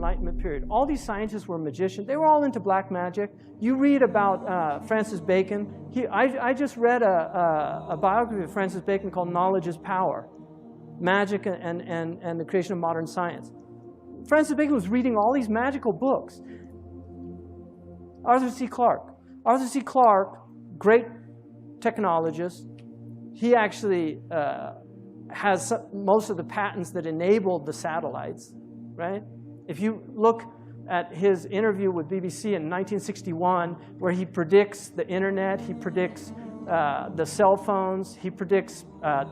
Enlightenment period. All these scientists were magicians. They were all into black magic. You read about Francis Bacon. I just read a biography of Francis Bacon called Knowledge is Power, Magic and the Creation of Modern Science. Francis Bacon was reading all these magical books. Arthur C. Clarke. Arthur C. Clarke, great technologist. He actually has most of the patents that enabled the satellites, right? If you look at his interview with BBC in 1961, where he predicts the internet, he predicts the cell phones, he predicts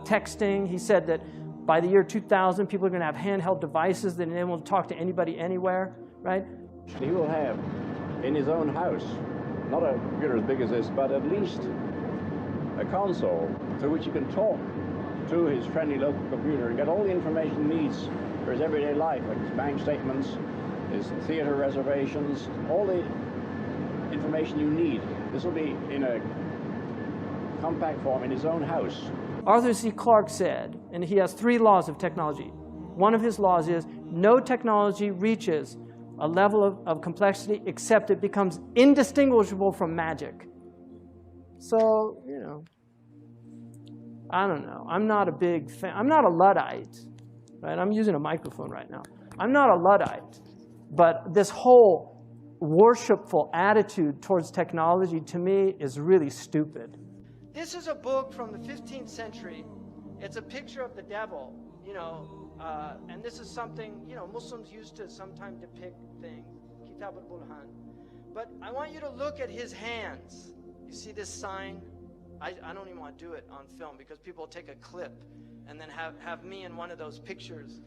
texting. He said that by the year 2000, people are going to have handheld devices that enable them to talk to anybody anywhere, right? He will have in his own house, not a computer as big as this, but at least a console through which he can talk to his friendly local computer and get all the information he needs for his everyday life, like his bank statements, his theater reservations, all the information you need. This will be in a compact form in his own house. Arthur C. Clarke said, and he has 3 laws of technology. One of his laws is no technology reaches a level of complexity except it becomes indistinguishable from magic. So, you know, I don't know. I'm not a big fan. I'm not a Luddite, right? I'm using a microphone right now. I'm not a Luddite, but this whole worshipful attitude towards technology to me is really stupid. This is a book from the 15th century. It's a picture of the devil, you know, and this is something, you know, Muslims used to sometimes depict things, Kitab al-Burhan. But I want you to look at his hands. You see this sign? I don't even want to do it on film because people will take a clip and then have me in one of those pictures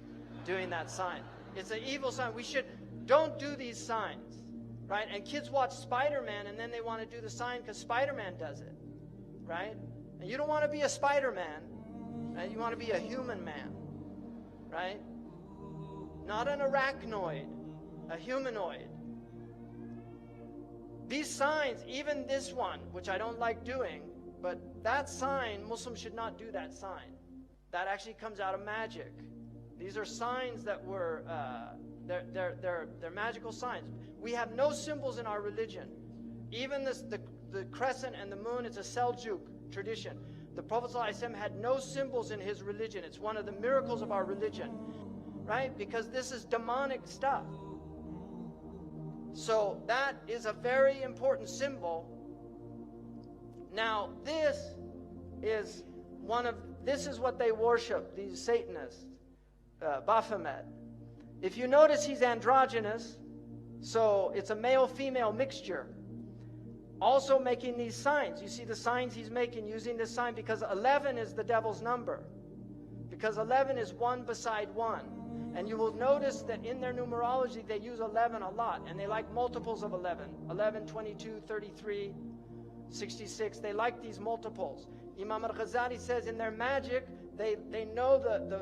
doing that sign. It's an evil sign. Don't do these signs, right? And kids watch Spider-Man and then they want to do the sign because Spider-Man does it, right? And you don't want to be a Spider-Man, right? You want to be a human man, right? Not an arachnoid, a humanoid. These signs, even this one, which I don't like doing, but that sign, Muslims should not do that sign. That actually comes out of magic. These are signs that were, they're magical signs. We have no symbols in our religion. Even the crescent and the moon, it's a Seljuk tradition. The Prophet ﷺ had no symbols in his religion. It's one of the miracles of our religion, right? Because this is demonic stuff. So that is a very important symbol. Now, this is what they worship, these Satanists, Baphomet. If you notice, he's androgynous, so it's a male-female mixture. Also making these signs. You see the signs he's making using this sign because 11 is the devil's number. Because 11 is 1 beside 1. And you will notice that in their numerology, they use 11 a lot, and they like multiples of 11. 11, 22, 33, 66. They like these multiples. Imam al-Ghazali says in their magic, they know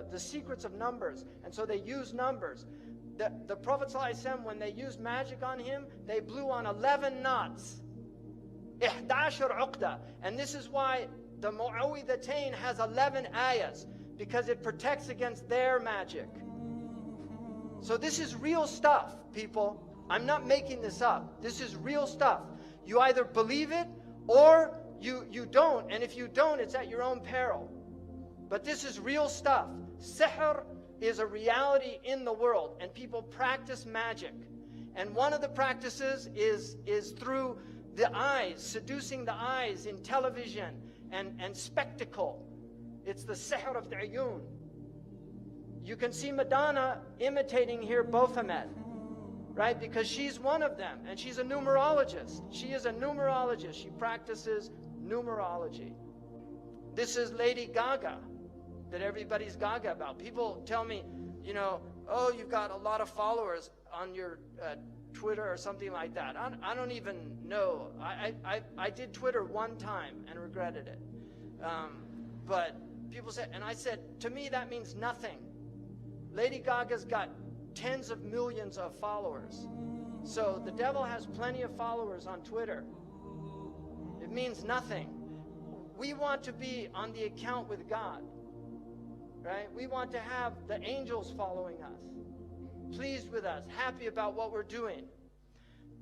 the secrets of numbers, and so they use numbers. The Prophet ﷺ, when they used magic on him, they blew on 11 knots. 11 uqda. And this is why the Mu'awwidhatayn has 11 ayahs, because it protects against their magic. So this is real stuff, people. I'm not making this up. This is real stuff. You either believe it or you don't, and if you don't, it's at your own peril. But this is real stuff. Sihr is a reality in the world, and people practice magic. And one of the practices is through the eyes, seducing the eyes in television and spectacle. It's the sihr of the ayun. You can see Madonna imitating here Baphomet, right? Because she's one of them, and she's a numerologist. She is a numerologist. She practices numerology. This is Lady Gaga, that everybody's gaga about. People tell me, you know, oh, you've got a lot of followers on your Twitter or something like that. I don't even know. I did Twitter one time and regretted it. But people said, and I said, to me that means nothing. Lady Gaga's got tens of millions of followers. So the devil has plenty of followers on Twitter. It means nothing. We want to be on the account with God, right? We want to have the angels following us. pleased with us, happy about what we're doing.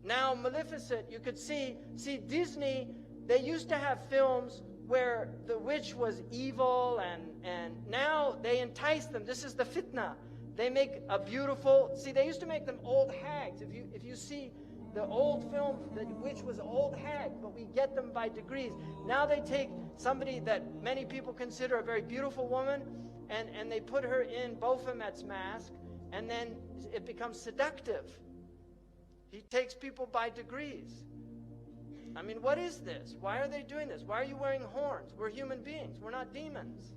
Now, Maleficent, you could see Disney, they used to have films where the witch was evil, and now they entice them. This is the fitna. They make a beautiful, they used to make them old hags. If you see the old film, the witch was old hag, but we get them by degrees. Now they take somebody that many people consider a very beautiful woman, and they put her in Baphomet's mask, and then it becomes seductive. He takes people by degrees. I mean, what is this? Why are they doing this? Why are you wearing horns? We're human beings. We're not demons.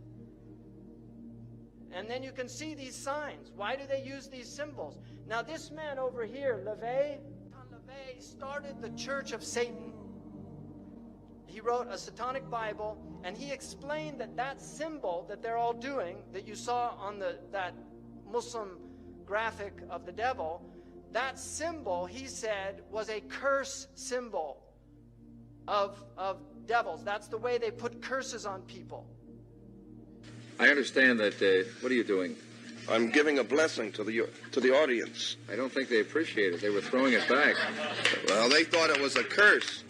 And then you can see these signs. Why do they use these symbols? Now, this man over here, LaVey started the Church of Satan. He wrote a satanic Bible, and he explained that symbol that they're all doing, that you saw on that Muslim graphic of the devil, that symbol, he said, was a curse symbol of devils. That's the way they put curses on people. I understand that, what are you doing? I'm giving a blessing to the audience. I don't think they appreciate it. They were throwing it back. Well, they thought it was a curse.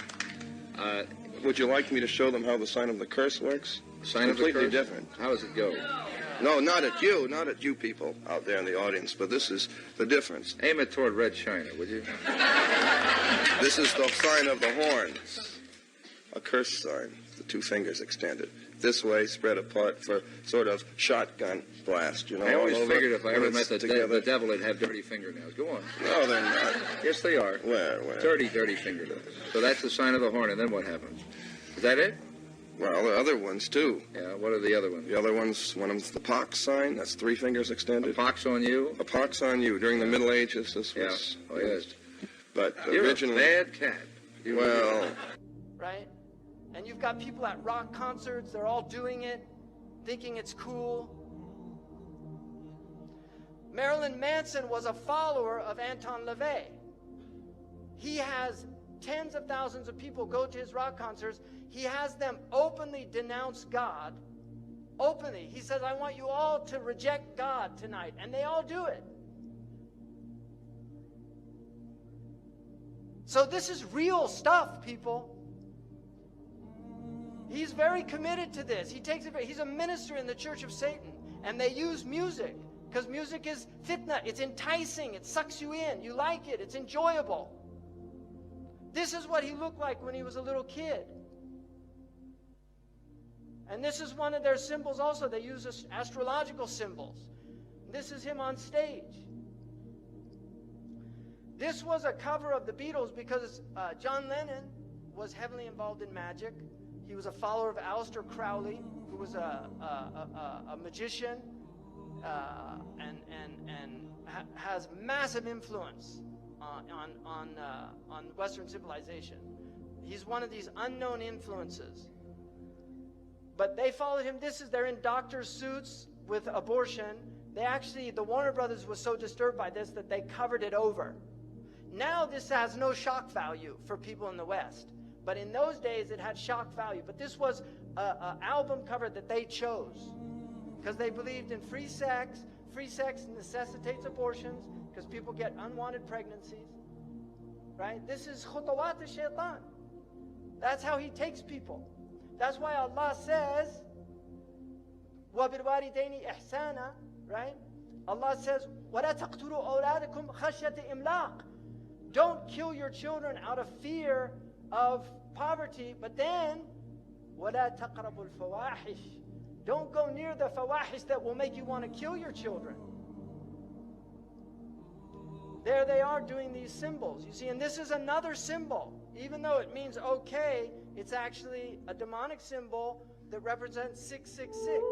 Would you like me to show them how the sign of the curse works? Sign of the curse? Completely different. How does it go? No, not at you people out there in the audience, but this is the difference. Aim it toward Red China, would you? This is the sign of the horn. A curse sign, the two fingers extended. This way, spread apart for sort of shotgun blast, you know. I always figured if I ever met the devil, it'd have dirty fingernails. Go on. No, they're not. Yes, they are. Where? Dirty fingernails. So that's the sign of the horn, and then what happens? Is that it? Well, there are other ones, too. Yeah, what are the other ones? The other ones, one of them's the pox sign. That's 3 fingers extended. A pox on you? A pox on you. During the Middle Ages, this was... Yeah. Oh, yes. But You're originally... a bad cat. Well... Right? And you've got people at rock concerts, they're all doing it, thinking it's cool. Marilyn Manson was a follower of Anton LaVey. He has tens of thousands of people go to his rock concerts. He has them openly denounce God. Openly. He says, I want you all to reject God tonight. And they all do it. So this is real stuff, people. He's very committed to this. He's a minister in the Church of Satan. And they use music. Because music is fitna. It's enticing. It sucks you in. You like it. It's enjoyable. This is what he looked like when he was a little kid. And this is one of their symbols also. They use astrological symbols. This is him on stage. This was a cover of the Beatles because John Lennon was heavily involved in magic. He was a follower of Aleister Crowley, who was a magician and has massive influence on Western civilization. He's one of these unknown influences. But they followed him. They're in doctor's suits with abortion. The Warner Brothers was so disturbed by this that they covered it over. Now this has no shock value for people in the West. But in those days, it had shock value. But this was an album cover that they chose because they believed in free sex. Free sex necessitates abortions because people get unwanted pregnancies. Right? This is Khutawat al-Shaytan. That's how he takes people. That's why Allah says, وَبِالْوَالِدَيْنِ إِحْسَانًا, right? Allah says, وَلَا تَقْتُلُوا أَوْلَادَكُمْ خَشْيَةَ إِمْلَاقٍ. Don't kill your children out of fear of poverty, but then, وَلَا تَقْرَبُوا الْفَوَاحِشِ. Don't go near the fawahish that will make you want to kill your children. There they are doing these symbols, you see, and this is another symbol. Even though it means okay, it's actually a demonic symbol that represents 666.